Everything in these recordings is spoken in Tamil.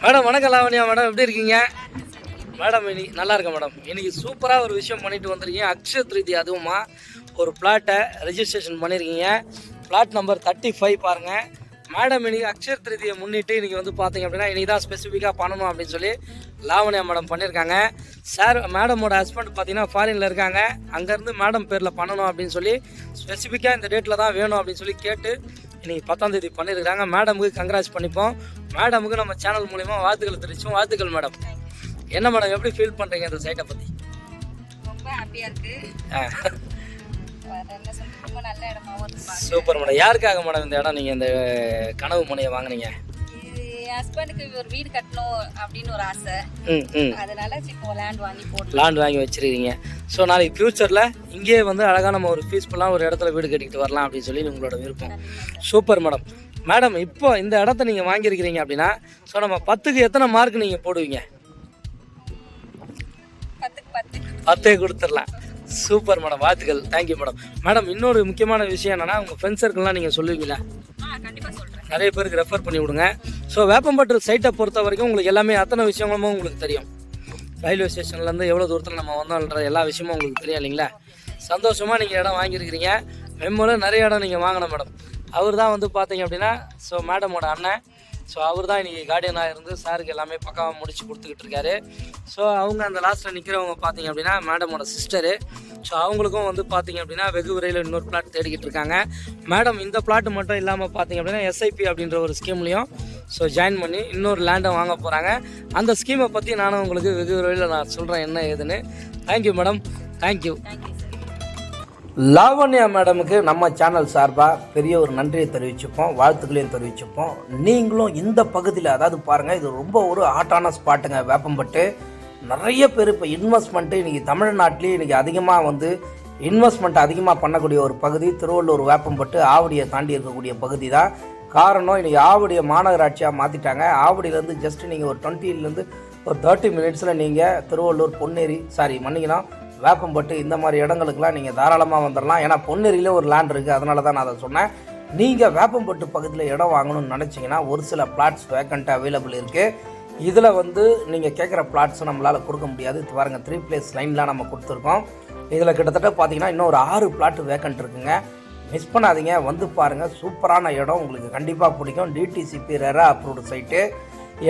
மேடம் வணக்கம் லாவண்யா மேடம், எப்படி இருக்கீங்க மேடம்? இன்னைக்கு நல்லா இருக்கேன் மேடம். இன்னைக்கு சூப்பராக ஒரு விஷயம் பண்ணிட்டு வந்திருக்கீங்க. அக்ஷய திருதி அதுவுமா ஒரு பிளாட்டை ரெஜிஸ்ட்ரேஷன் பண்ணியிருக்கீங்க. பிளாட் நம்பர் 35 பாருங்கள் மேடம். இன்றைக்கி அக்ஷய திருதியை முன்னிட்டு இன்றைக்கி வந்து பார்த்தீங்க அப்படின்னா இன்றைக்கி தான் ஸ்பெசிஃபிக்காக பண்ணணும் அப்படின்னு சொல்லி லாவண்யா மேடம் பண்ணியிருக்காங்க. சார் மேடமோட ஹஸ்பண்ட் பார்த்தீங்கன்னா ஃபாரினில் இருக்காங்க. அங்கேருந்து மேடம் பேரில் பண்ணணும் அப்படின்னு சொல்லி ஸ்பெசிஃபிக்காக இந்த டேட்டில் தான் வேணும் அப்படின்னு சொல்லி கேட்டு இன்றைக்கி 10ஆம் தேதி பண்ணியிருக்காங்க. மேடமுக்கு கங்க்ராட்ஸ் பண்ணிப்போம். மேடமுக்கு நம்ம சேனல் மூலிமா வாழ்த்துக்கள் தெரிவிச்சோம். வாழ்த்துக்கள் மேடம். என்ன மேடம், எப்படி ஃபீல் பண்ணுறீங்க இந்த சைட்டை பற்றி? ரொம்ப ஹாப்பியாக இருக்குது. ரொம்ப நல்ல இடமாவும் இருக்கு. Super madam. யாருக்காக மேடம் இந்த இடம் நீங்கள் இந்த கனவு முனையை வாங்கினீங்க? இது என் ஹஸ்பண்டுக்கு ஒரு வீடு கட்டணும் அப்படின்னு ஒரு ஆசை. அதனால இப்போ லேண்ட் வாங்கி போட்டு லேண்ட் வாங்கி வச்சிருக்கீங்க. ஸோ நாளைக்கு ஃப்யூச்சரில் இங்கேயே வந்து அழகாக நம்ம ஒரு பீஸ்ஃபுல்லாக ஒரு இடத்துல வீடு கட்டிக்கிட்டு வரலாம் அப்படின்னு சொல்லி உங்களோட விருப்பம். Super madam. மேடம் இப்போ இந்த இடத்த நீங்கள் வாங்கியிருக்கிறீங்க அப்படின்னா ஸோ நம்ம 10க்கு எத்தனை மார்க் நீங்கள் போடுவீங்க? 10 கொடுத்துடலாம். சூப்பர் மேடம், வாழ்த்துக்கள். Thank you madam. மேடம் இன்னொரு முக்கியமான விஷயம் என்னென்னா உங்கள் ஃப்ரெண்ட்ஸ் சர்க்கிள்லாம் நீங்கள் சொல்லுவீங்களா? கண்டிப்பாக சொல்கிறேன். நிறைய பேருக்கு ரெஃபர் பண்ணி விடுங்க. ஸோ வேப்பம்பட்டு சைட்டை பொறுத்த வரைக்கும் உங்களுக்கு எல்லாமே அத்தனை விஷயங்களும் உங்களுக்கு தெரியும். ரயில்வே ஸ்டேஷன்லேருந்து எவ்வளோ தூரத்தில் நம்ம வந்தோன்ற எல்லா விஷயமும் உங்களுக்கு தெரியும் இல்லைங்களா? சந்தோஷமாக நீங்கள் இடம் வாங்கியிருக்கிறீங்க. மெம்மோல நிறைய இடம் நீங்கள் வாங்கணும் மேடம். அவர் தான் வந்து பார்த்தீங்க அப்படின்னா ஸோ மேடமோட அண்ணன். ஸோ அவர் தான் இன்றைக்கி கார்டியனாக இருந்து சாருக்கு எல்லாமே பக்காவாக முடிச்சு கொடுத்துக்கிட்டு இருக்காரு. ஸோ அவங்க அந்த லாஸ்ட்டில் நிற்கிறவங்க பார்த்தீங்க அப்படின்னா மேடமோட சிஸ்டரு. ஸோ அவங்களுக்கும் வந்து பார்த்தீங்க அப்படின்னா வெகு விரைவில் இன்னொரு பிளாட் தேடிக்கிட்டு இருக்காங்க. மேடம் இந்த பிளாட் மட்டும் இல்லாமல் பார்த்தீங்க அப்படின்னா எஸ்ஐபி அப்படின்ற ஒரு ஸ்கீம்லேயும் ஸோ ஜாயின் பண்ணி இன்னொரு லேண்டை வாங்க போகிறாங்க. அந்த ஸ்கீமை பற்றி நானும் உங்களுக்கு வெகு விரைவில் நான் சொல்கிறேன் என்ன ஏதுன்னு. Thank you madam. தேங்க்யூ. லாவண்யா மேடமுக்கு நம்ம சேனல் சார்பாக பெரிய ஒரு நன்றியை தெரிவிச்சுப்போம், வாழ்த்துக்களையும் தெரிவிச்சுப்போம். நீங்களும் இந்த பகுதியில் அதாவது பாருங்கள், இது ரொம்ப ஒரு ஹாட்டான ஸ்பாட்டுங்க வேப்பம்பட்டு. நிறைய பேர் இப்போ இன்வெஸ்ட்மெண்ட்டு இன்றைக்கி தமிழ்நாட்டிலேயே இன்றைக்கி அதிகமாக வந்து இன்வெஸ்ட்மெண்ட் அதிகமாக பண்ணக்கூடிய ஒரு பகுதி திருவள்ளூர் வேப்பம்பட்டு. ஆவடியை தாண்டி இருக்கக்கூடிய பகுதி தான். காரணம் இன்றைக்கி ஆவடியை மாநகராட்சியாக மாற்றிட்டாங்க. ஆவடியிலேருந்து ஜஸ்ட் நீங்கள் ஒரு 20 ஒரு 30 மினிட்ஸில் நீங்கள் திருவள்ளூர் பொன்னேரி மன்னிக்கலாம் வேப்பம்பட்டு இந்த மாதிரி இடங்களுக்கெல்லாம் நீங்கள் தாராளமாக வந்துடலாம். ஏன்னா பொன்னேரியில் ஒரு லேண்ட் இருக்குது, அதனால தான் நான் அதை சொன்னேன். நீங்கள் வேப்பம்பட்டு பக்கத்தில் இடம் வாங்கணும்னு நினச்சிங்கன்னா ஒரு சில பிளாட்ஸ் வேக்கண்ட்டாக அவைலபிள் இருக்குது. இதில் வந்து நீங்கள் கேட்குற பிளாட்ஸும் நம்மளால் கொடுக்க முடியாது. இது பாருங்கள் 3 பிளேஸ் லைன்லாம் நம்ம கொடுத்துருக்கோம். இதில் கிட்டத்தட்ட பார்த்தீங்கன்னா இன்னும் ஒரு 6 பிளாட் வேக்கண்ட் இருக்குங்க. மிஸ் பண்ணாதீங்க, வந்து பாருங்கள். சூப்பரான இடம், உங்களுக்கு கண்டிப்பாக பிடிக்கும். DTCP RERA approved site.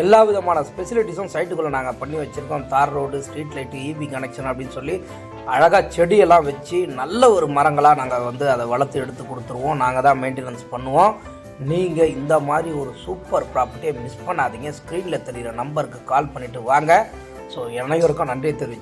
எல்லா விதமான ஸ்பெசிலிட்டிஸும் சைட்டுக்குள்ளே நாங்கள் பண்ணி வச்சுருக்கோம். தார் road, street light, EB connection அப்படின்னு சொல்லி அழகாக செடியெல்லாம் வச்சு நல்ல ஒரு மரங்களாக நாங்கள் வந்து அதை வளர்த்து எடுத்து கொடுத்துருவோம். நாங்கள் தான் மெயின்டெனன்ஸ் பண்ணுவோம். நீங்கள் இந்த மாதிரி ஒரு சூப்பர் ப்ராப்பர்ட்டியை மிஸ் பண்ணாதீங்க. ஸ்க்ரீனில் தெரிகிற நம்பருக்கு கால் பண்ணிவிட்டு வாங்க. ஸோ அனைவருக்கும் நன்றி தெரிவிச்சு